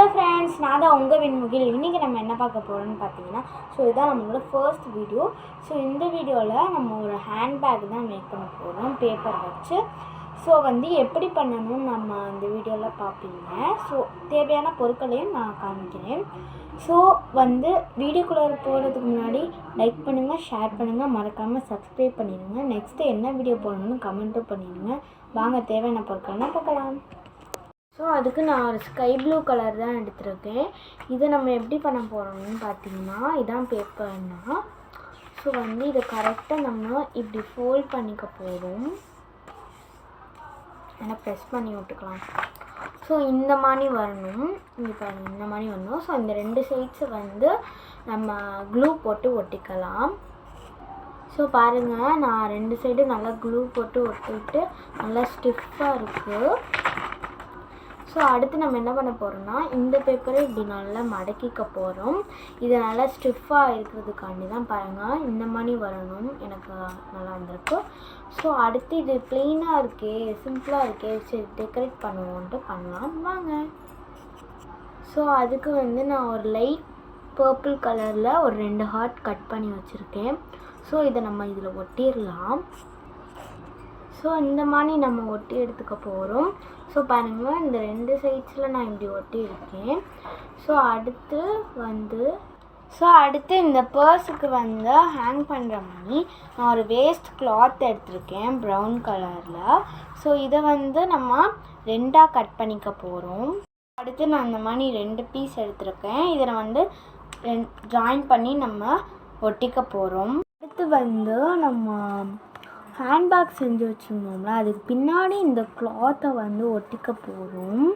Hello friends, நான் தான் உங்கள் விண்முகில். இன்றைக்கி நம்ம என்ன பார்க்க போகிறோம்னு பார்த்தீங்கன்னா, இதுதான் நம்மளோட ஃபர்ஸ்ட் வீடியோ. இந்த வீடியோவில் நம்ம ஒரு ஹேண்ட்பேக் தான் மேக் பண்ண போகிறோம் பேப்பர் வச்சு. எப்படி பண்ணணும்னு நம்ம இந்த வீடியோவில் பார்ப்பீங்க. தேவையான பொருட்களையும் நான் காமிக்கிறேன். வீடியோக்குள்ளே போகிறதுக்கு முன்னாடி லைக் பண்ணுங்கள், ஷேர் பண்ணுங்கள், மறக்காமல் சப்ஸ்கிரைப் பண்ணிடுங்க. நெக்ஸ்ட்டு என்ன வீடியோ போடணும்னு கமெண்ட்டும் பண்ணிடுங்க. வாங்க தேவையான பொருட்கள்லாம் பார்க்கலாம். அதுக்கு நான் ஒரு ஸ்கை ப்ளூ கலர் தான் எடுத்திருக்கேன். இதை நம்ம எப்படி பண்ண போகிறோம்னு பார்த்தீங்கன்னா, இதான் பேப்பர்னா. இதை கரெக்டாக நம்ம இப்படி ஃபோல்ட் பண்ணிக்க போகிறோம். ஆனால் ப்ரெஸ் பண்ணி விட்டுக்கலாம். இந்த மாதிரி வரணும். இங்கே பாருங்கள், இந்த மாதிரி வரணும். இந்த ரெண்டு சைட்ஸை நம்ம க்ளூ போட்டு ஒட்டிக்கலாம். பாருங்கள், நான் ரெண்டு சைடு நல்லா க்ளூ போட்டு ஒட்டிட்டு நல்லா ஸ்டிஃபாக இருக்குது. அடுத்து நம்ம என்ன பண்ண போகிறோம்னா, இந்த பேப்பரை இப்படி நல்லா மடக்கிக்க போகிறோம். இது நல்லா ஸ்டிஃபாக இருக்கிறதுக்காண்டி தான் பாருங்கள், இந்த மாதிரி வரணும். எனக்கு நல்லா வந்திருக்கு. அடுத்து இது ப்ளெயினாக இருக்கே, சிம்பிளாக இருக்கே, சரி டெக்கரேட் பண்ணுவோன்ட்டு பண்ணலாம் வாங்க. அதுக்கு நான் ஒரு லைட் பர்பிள் கலரில் ஒரு 2 ஹார்ட் கட் பண்ணி வச்சுருக்கேன். இதை நம்ம இதில் ஒட்டிடலாம். இந்த மாதிரி நம்ம ஒட்டி எடுத்துக்க போகிறோம். பாருங்கள், இந்த ரெண்டு சைட்ஸில் நான் இப்படி ஒட்டி இருக்கேன். அடுத்து இந்த பர்ஸுக்கு ஹேங் பண்ணுற மாதிரி நான் ஒரு வேஸ்ட் கிளாத் எடுத்திருக்கேன் ப்ரௌன் கலரில். இதை நம்ம 2ஆக கட் பண்ணிக்க போகிறோம். அடுத்து நான் இந்த மாதிரி 2 பீஸ் எடுத்திருக்கேன். இதை ஜாயின் பண்ணி நம்ம ஒட்டிக்க போகிறோம். அடுத்து நம்ம ஹேண்ட்பேக் செஞ்சு வச்சுருந்தோம்ல, அதுக்கு பின்னாடி இந்த கிளாத்தை ஒட்டிக்க போகிறோம்.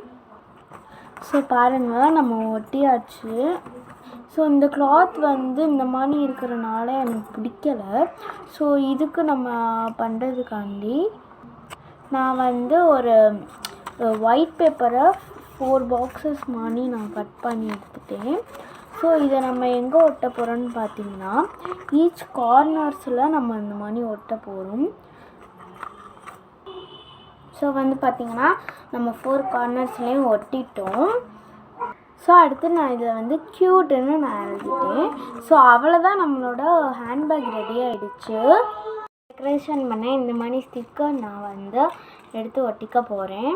பாருங்கள், நம்ம ஒட்டியாச்சு. இந்த கிளாத் இந்த மாதிரி இருக்கிறனால எனக்கு பிடிக்கலை. இதுக்கு நம்ம பண்ணுறதுக்காண்டி நான் ஒரு ஒயிட் பேப்பரை 4 பாக்ஸஸ் மாதிரி நான் கட் பண்ணி எடுத்துட்டேன். இதை நம்ம எங்கே ஒட்ட போகிறோன்னு பார்த்தீங்கன்னா, ஈச் கார்னர்ஸில் நம்ம இந்த மாதிரி ஒட்ட போகிறோம். பார்த்திங்கன்னா நம்ம 4 கார்னர்ஸ்லேயும் ஒட்டிட்டோம். அடுத்து நான் இதை க்யூட்டுன்னு நான் எழுதிட்டேன். அவ்வளோதான், நம்மளோட ஹேண்ட்பேக் ரெடி ஆகிடுச்சு. டெக்கரேஷன் பண்ண இந்த மாதிரி ஸ்டிக்கர் நான் எடுத்து ஒட்டிக்க போகிறேன்.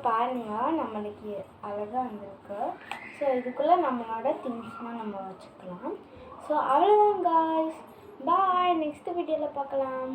பாருங்கள், நம்மளுக்கு அழகாக வந்திருக்கு. இதுக்குள்ளே நம்மளோட திங்ஸ்லாம் நம்ம வச்சுக்கலாம். அவ்வளோதான் காய்ஸ், பாய். நெக்ஸ்ட் வீடியோவில் பார்க்கலாம்.